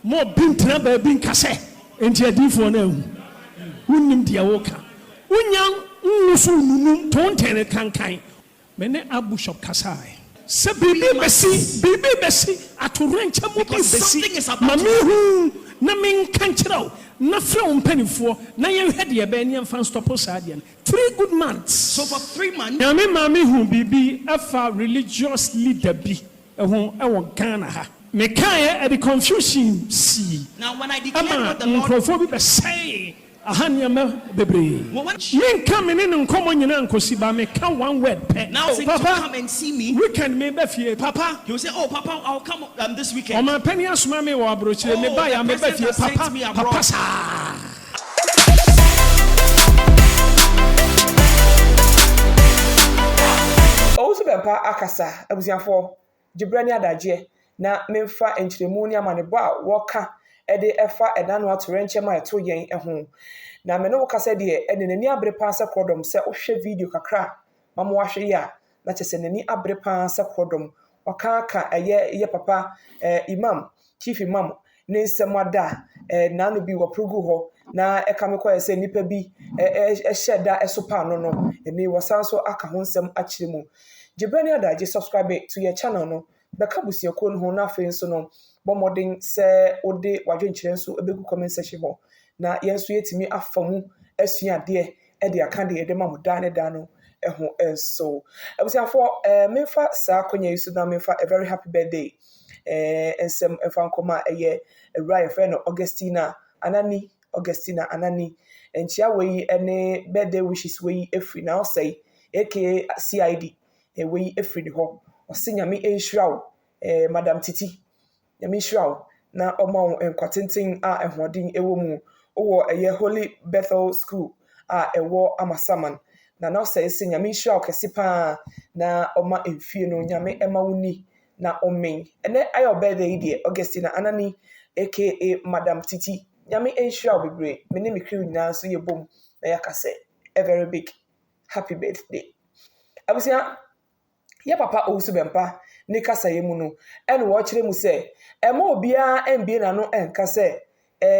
More bintra baby kase. Enti adifo na hu. Unnim dia woka. Unyam nusu nunum tontere kankan. Mene abu shop kasai. Se bibi besi atorencha mo besi. Mami hu na men kanchiraw. Na from pennyfo na yen hede ye be ne fan stop sadian 3 good months. So for 3 months na me mami hu bibi afa religious leader bi ehun ewo Ghana ha me kan e the confusion see. Now when I declare what the Lord bi be say ahania me bebre men come in nkomo nyina nkosi ba me kan one word pe. Now say Papa, come and see me. Weekend me be fie Papa. He will say, oh Papa, I'll come this weekend. O man penny asuma me wo abrochire me ba ya me be fie Papa. Papa sa Owusu Bempah akasa abusiafo Jibrani adaje na memfa enchiremu ni amanebo a woka ede efa edanu atorenche ma eto yen eho na me no wokasa de ene nani abre pa asa krodom se ohwe video kakra mamo wahwe ya na chese nani abre pa asa krodom wakaka ye papa imam chief imam ne semada na no bi woprogu ho na ekamekwa ese nipa bi eheda esopa no eni wasanso aka ho nsem akiremu Jibrani adaje subscribe to your channel no beka busiako no ho na afi nso no bomodin se ode wadwenkyere nso ebegu comment section ho na yenso yetimi afamu asua de de aka de de mamuda ne da no eho enso abusiafo mefa sa konya yisu na mefa a very happy birthday ensem efa nkoma eye ewura friend Augustina Anani enchia we ene birthday wishes we efri na say aka CID we efri ho osinyame enhirawo Madam Titi nyame enhirawo na omo enkwatenten a ehodin ewo mu owo eye Holy Bethel School a ewo Amasaman na say nyame enhirawo kesipa na oma emfie no nyame emawuni na omen ene ayo birthday die Augustina Anani aka Madam Titi nyame enhirawo bebre me ne me crew nyina so yebom na yakase a very big happy birthday abusia ya papa Owusu Bempah ne kasa ye mu no ene wo kire mu se ema obia embie na no enka se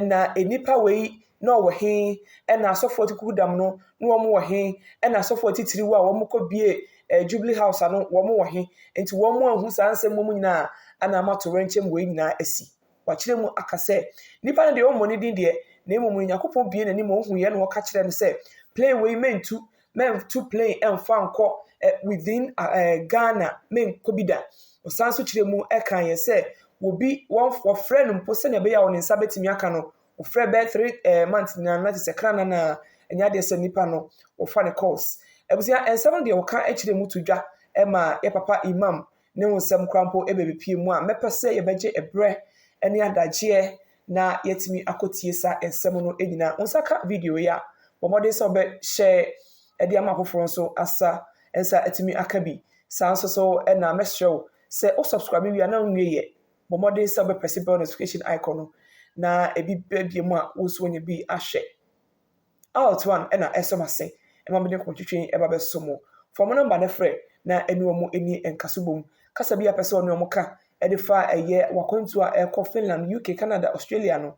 na enipa wei na wo he ena asofo tikudam no na wo mo wo he ena asofo titiri wo a wo mo kɔ bie Jubilee House no wo mo wo he enti wo mo ahu sansem mo nyina ana amato renchem wei nyina asi wa kire mu akase nipa ne de wo mo ne din de na emu Yakobon bie na ni mo hu ye na wo ka kire ne se play wei men to play emfa nkɔ within Ghana men kobida osanso kire mu ekan ye se wo bi one for friend mpo se na be ya woni nsa betimi aka no wo frɛ be 3 months na na se kra na enya de se nipa no wo fa ne course ebusia ensem de wo ka akire mu tudwa ema ye papa imam ne wo nsem krampo ebebepie mu a mepese ye beje ebre ene adaje na yetimi akotie sa ensem no enyina onsaka video ya bomode so be share edi ama foforo so asa ensa etimi akabi sanso so na meshow se o subscribe wi na nwiye bomode so be press bell notification icon no na ebi bebie mu a wo so onye bi ahwe out one na esomase ema me de kwotwetwe eba be somo for mo number ne frɛ na enu omo eni enkasubom kasa bi apese onu omo ka edifa eye wakontu a ekɔ Finland UK Canada Australia no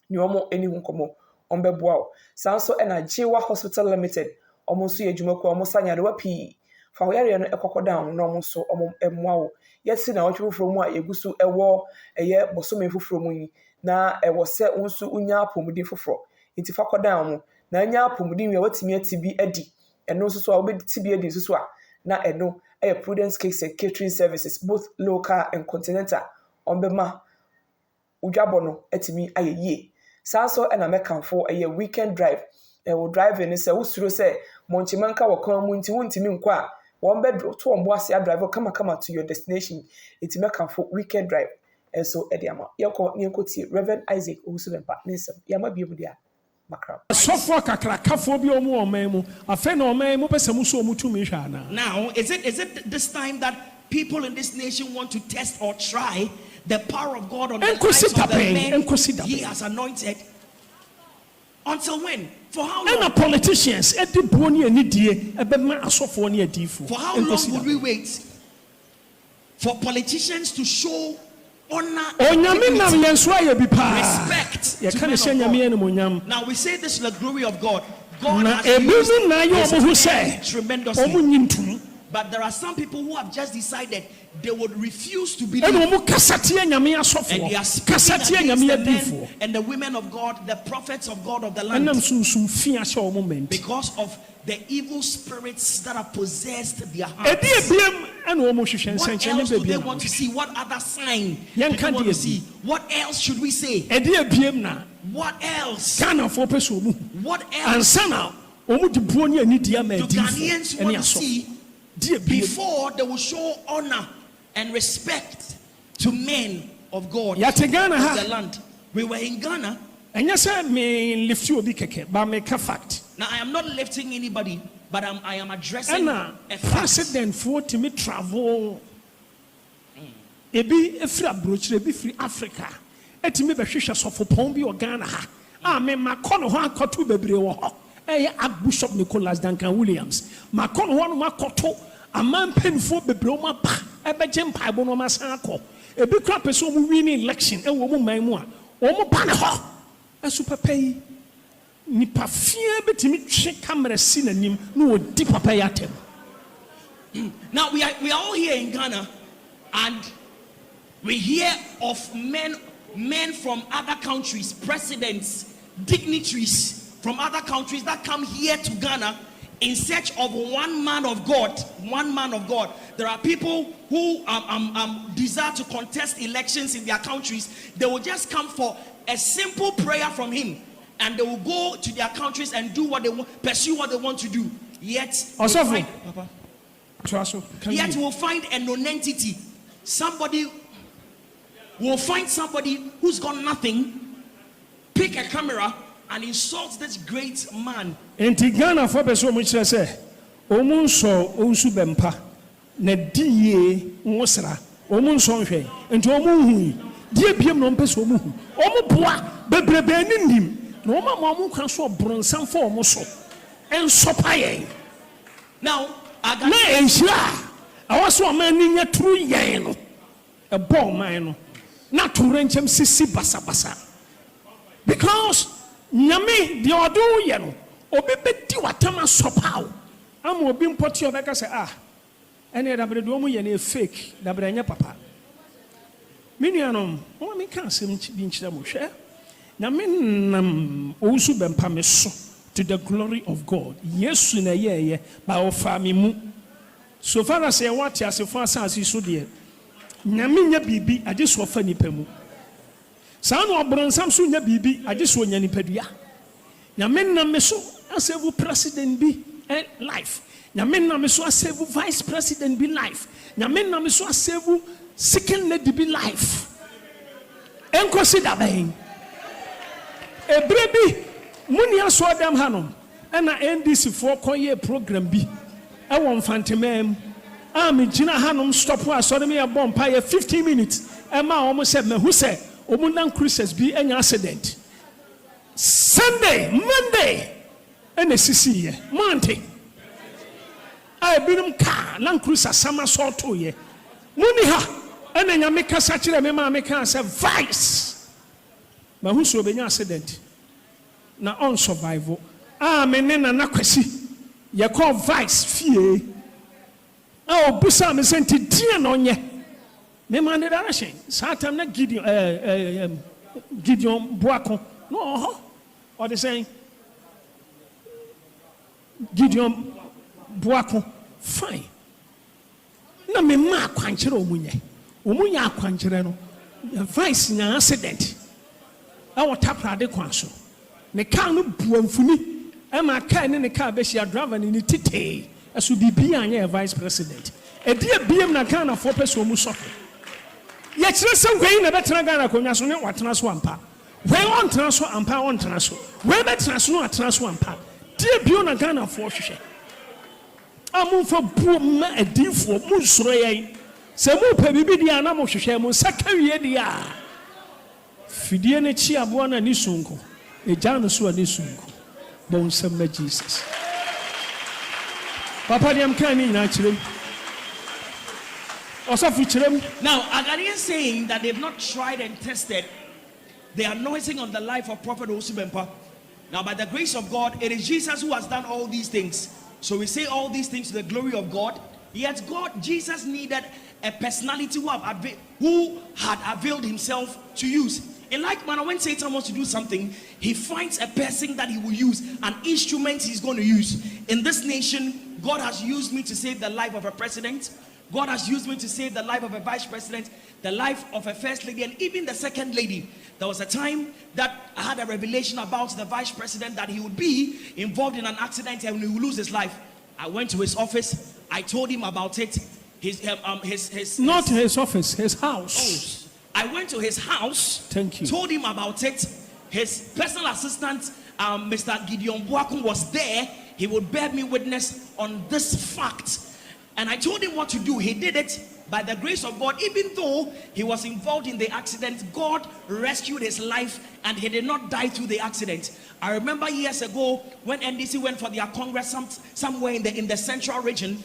ni omo eni hunkomo ombeboa o sanso na Jewa Hospital Limited omo so yedwuma ko omo sanyade wapi fa hoyare no ekokodan no omo so omo emwa o yesi na otwe foforo mu a yegusu ewo eye bosome foforo mu yi na ewo se unsu unya apomuden foforo nti fa kodan omo na anya apomuden wi watimi atibi adi eno so so a obedi bi adi so a na eno Prudence Cakes and Catering Services both local and continental ombema udwabo no atimi ayeye sanso na mekanfo weekend drive wo drive ni se usuro se monchimanka wakon mu nti wontimi nkwa a won bedro to ombo ase drive kama to your destination iti mekanfo weekend drive so ediama yeko ni nkoti Reverend Isaac Owusu Bempah nsem yama biemu dia makra sofo kakrakafo bi omu omanmu afa na omanmu pese mu so omu tumi hwa na. Now is it this time that people in this nation want to test or try the power of God on the lives of the men he has anointed? Until when? For how long? And politicians, for how long would we wait for politicians to show honor, respect to men of God. Now we say this is the glory of God. God has used his hand tremendously. But there are some people who have just decided they would refuse to believe. And they are speaking against the men and the women of God, the prophets of God of the land. Because of the evil spirits that have possessed their hearts. What else do they want to see? What other sign do they want to see? What else should we say? What else? What else do Ghanaians want to see before they will show honor and respect to men of God of the land? We were in Ghana. Now I am not lifting anybody, but I am addressing a president for to me travel. Ebi efra brochire ebi free Africa. Etimi behwehwe sofo pon bi Ghana ha. Me makono ho akoto bebre wo ho. Archbishop Nicholas Duncan Williams. Makono ho no makoto amam penfo bebre o ma ba. Ebeje mpaibo no ma san akọ. Ebi kra person mu win election e wo mu man mu a. O mu ba ne ho. Super pay. Ni pafia betimi twe camera si nanim no odi papa yatem. Now we are all here in Ghana, and we hear of men from other countries, presidents, dignitaries from other countries that come here to Ghana in search of one man of God. There are people who desire to contest elections in their countries. They will just come for a simple prayer from him, and they will go to their countries and do what they want, pursue what they want to do. Yet we'll find a non-entity. Somebody will find somebody who's got nothing, pick a camera and insult this great man. In Ghana for person which say Omunso Owusu Bempah na diye nwosra Omunso hwe enti omunhu die biem no mpese omunhu omuboa bebrebe anindim na omu kwan so bronsam for omuso ensopaye. Now na enhira awaso amani nya tru yen no e ball man no na turenchem sisi basa because nyame the odo ye no obi bedi watama sopaw am obi mpoti obeka say ene da bredo omu ye na fake da branya papa minianom o me kan sem bi nchira mo hwe nyame nam Owusu Bempah me so to the glory of God. Yesu na ye ba ofa me mu so far as e what asefo asase so de nyame nya bibi age so ofa nipa mu sa no obronsam so nya bibi age so nya nipa dua nyame nam me so asevu president bi life nyame nam me so asevu vice president bi life nyame nam me so asevu second lady bi life en consider ben ebrebi muni aso dem hanom na NDC for koye program bi e won fantemam me gina hanom stop asore me bomb pa 15 minutes e ma omo se mehu se omo nan cruises bi enya accident Sunday Monday ene sisi ye Monday binum ka nan cruises sama so to ye muni ha ene nya me kasa kire me ma me kan se vice ma hu so benya accident na on survival me nena na kwasi ye call vice fie busa me senti dia no nye me man the direction satam na Gideon Boako no or the saying Gideon Boako fine na me ma kwankere omunye akwankere no vice na accident tapra kwanso ne car no buamfuni ma car ne car be shia driver ni tete aso bibia anya vice president dia biem na car na 4 person mu sofe ye kire se hwei na betena Ghana konwa so ne watena so ampa hwei on tena so ampa on tena so hwei betena so atena so ampa dia bio na Ghana fo hwehwe amumfa buom ma adifo mu soro yen se mu pa bibi dia na mo hwehwe mu saka wie dia fidie ne chi abo na ni sunko ejano so ani sunko bon sama Jesus papa dem kan ni na kire Now, a Ghanaian saying that they've not tried and tested the anointing on the life of Prophet Owusu Bempah. Now, by the grace of God, it is Jesus who has done all these things. So we say all these things to the glory of God. Yet Jesus needed a personality who had availed himself to use. In like manner, when Satan wants to do something, he finds a person that he will use, an instrument he's going to use. In this nation, God has used me to save the life of a president. God has used me to save the life of a vice president, the life of a first lady, and even the second lady. There was a time that I had a revelation about the vice president that he would be involved in an accident and he would lose his life. I went to his office. I told him about it. His office, his house. I went to his house. Thank you. Told him about it. His personal assistant, Mr. Gideon Buakun, was there. He would bear me witness on this fact. And I told him what to do. He did it by the grace of God. Even though he was involved in the accident, God rescued his life and he did not die through the accident. I remember years ago when NDC went for their congress somewhere in the central region.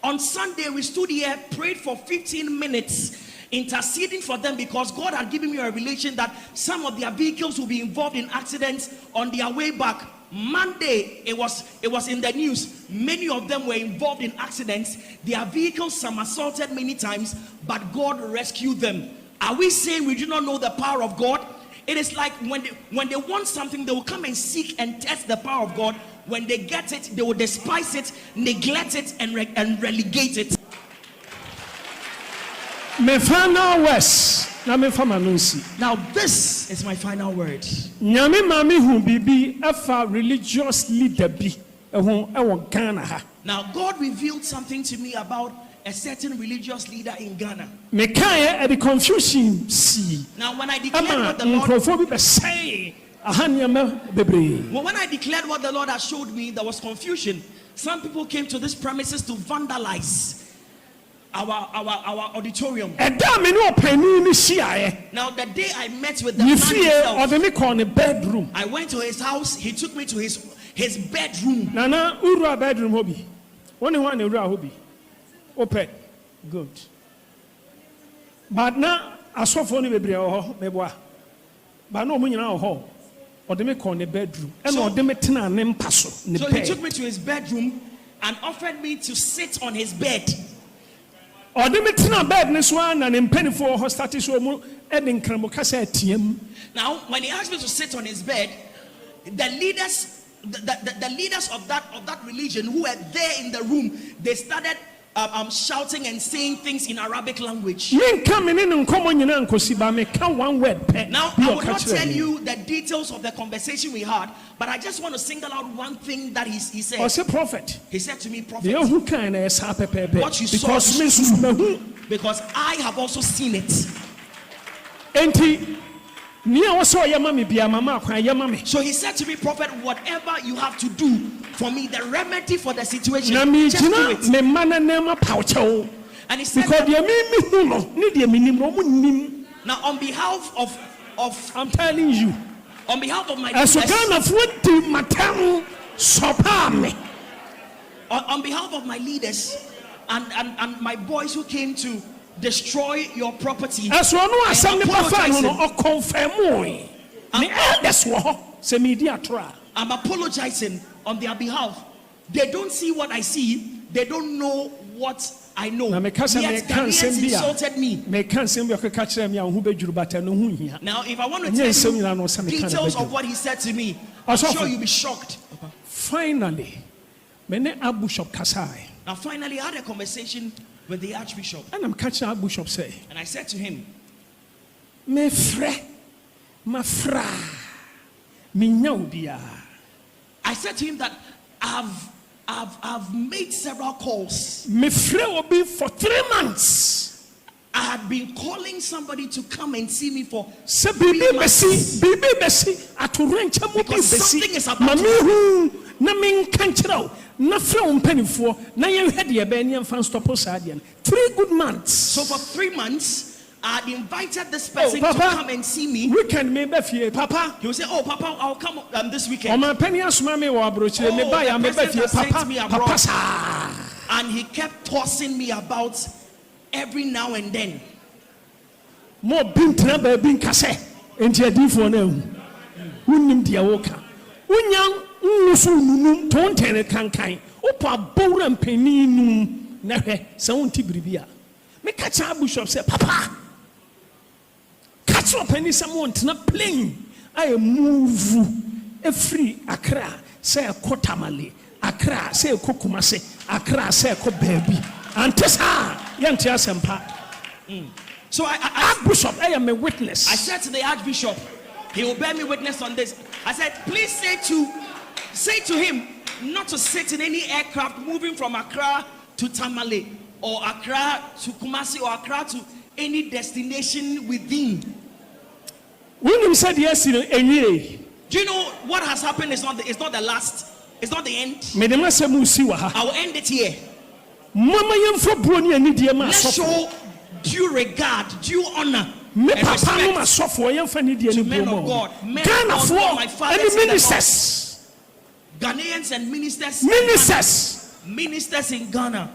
On Sunday, we stood here, prayed for 15 minutes, interceding for them because God had given me a revelation that some of their vehicles will be involved in accidents on their way back. Monday, it was in the news. Many of them were involved in accidents. Their vehicles somersaulted many times, but God rescued them. Are we saying we do not know the power of God? It is like when they want something, they will come and seek and test the power of God. When they get it, they will despise it, neglect it, and relegate it. Now this is my final word. Now God revealed something to me about a certain religious leader in Ghana. Now when I declared what the Lord when I declared what the Lord has showed me, there was confusion. Some people came to this premises to vandalize our auditorium. Now the day I met with the man himself, I went to his house. He took me to his bedroom. Nana ura bedroom hobby. One ura hobby. Open. Good. But now I saw for me beboa. But no money now home. Or they make on the bedroom. And or they make so he took me to his bedroom and offered me to sit on his bed. Or they make bed this one and in penny for her status or ending Kramokasa TM. Now, when he asked me to sit on his bed, the leaders of that religion who were there in the room, they started shouting and saying things in Arabic language. Now, I will not tell you the details of the conversation we had, but I just want to single out one thing that he said. He said to me, Prophet, what you saw is true, because I have also seen it. So he said to me, Prophet, whatever you have to do for me, the remedy for the situation, just do it. And he said, now on behalf of I'm telling you, on behalf of my leaders and my boys who came to destroy your property, I'm apologizing on their behalf. They don't see what I see. They don't know what I know. Yet Ghanaians insulted me. Now, if I want to tell you details of what he said to me, I'm sure you'll be shocked. Finally, now finally, I had a conversation with the Archbishop. And I'm catching our bishop say. And I said to him, my fra, I said to him that I've made several calls. My friend will be for 3 months. I had been calling somebody to come and see me for 3 months. Because something is about to happen. 3 good months. So for 3 months, I had invited this person to come and see me. Weekend maybe Papa. He will say, "Oh, Papa, I'll come this weekend." Papa. And he kept tossing me about every now and then. More bintra baby kase enti adifo na hu unnim dia woka unyam nnusu nunum tontene kankan opa bowra mpani num na hwe se wonti biribia me kacha bishop say papa catch up any someone na plane I move free Accra say ko Tamale Accra say ko Kumase Accra say ko baby antesa yente asempa. So Archbishop, I am a witness. I said to the Archbishop, he will bear me witness on this. I said, please say to him not to sit in any aircraft moving from Accra to Tamale or Accra to Kumasi or Accra to any destination within. When you said yes, do you know what has happened? It's not the last. It's not the end. I will end it here. Let's show due regard, due honor, and respect to men of God, men of God, my fathers, ministers, Ghanaians and ministers in Ghana.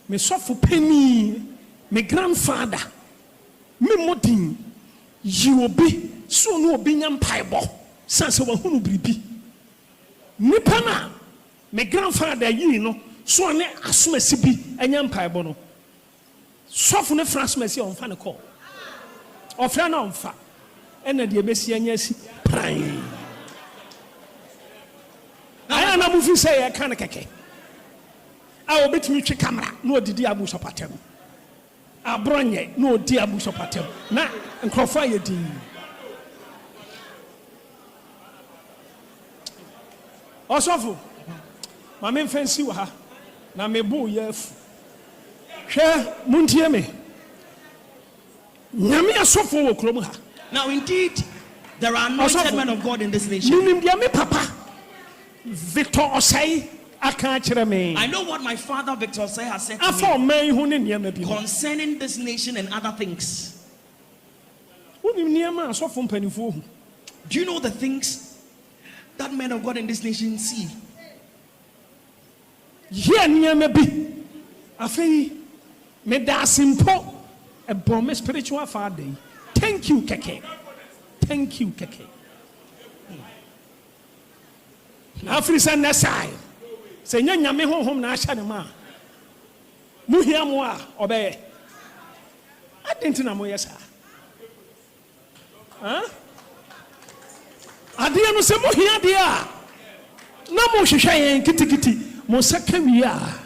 Me suffer penny, me grandfather, me modin, you will be so no binyam paibo, sans our hunu bribi. Me pana, me grandfather, you know, so ne assume sibi, and yam paibono. Soften France Messi on fan call. Or friend on fa. And the Messiah, yes, prime. I am a movie say I can't keke. I will bet me camera, no diabu sopatem. A bronye, no diabu sopatem. Na and crofire di. Also, my main fancy wa ha. Na me boo yef. Now indeed there are anointed men of God in this nation. Victor Osei, I know what my father Victor Osei has said to me concerning this nation and other things. Do you know the things that men of God in this nation see? Me da simple a bomb spiritual father. Thank you, Keke. Thank you, Keke. Afrisa Nasai. Say, Nyame home na Shanama. Muhiamwa, obey. I didn't know yes. Huh? I didn't say Muhia dia. No more Shishay kitty, Mosakamiya.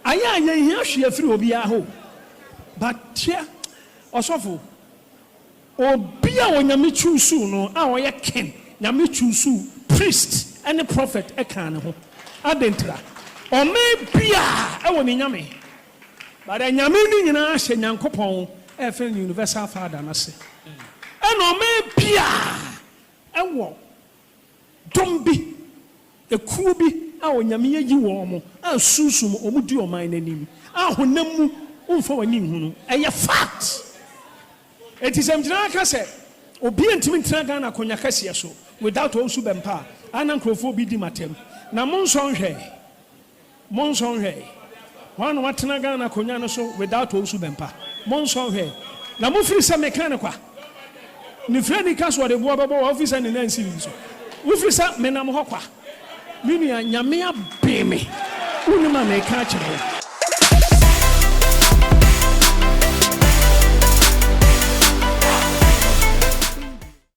Aya nya hia free obi aho but here osofo obi a onyame chusu no a oye ken nyame chusu priest and prophet e kan ho adentra o me bia e wo ni nyame but nyame ni nyina hye nyankopon e fe universal father na se e no me bia e wo dombi e kubi a onyame yi wo mo a susum omudi oman nanim a honam mu umfa wani hunu eye fact it is emjina ka se obi ntimi ntra Ghana konya kase so without Owusu Bempah ana nkrofo bi di matem na monson hwe wan watena Ghana konya no so without Owusu Bempah monson hwe na mo firi se mekane kwa ni freni ka so de bo babo officer ni nansi so wo firi sa menam ho kwa Minia nyame abeme unima na eka kire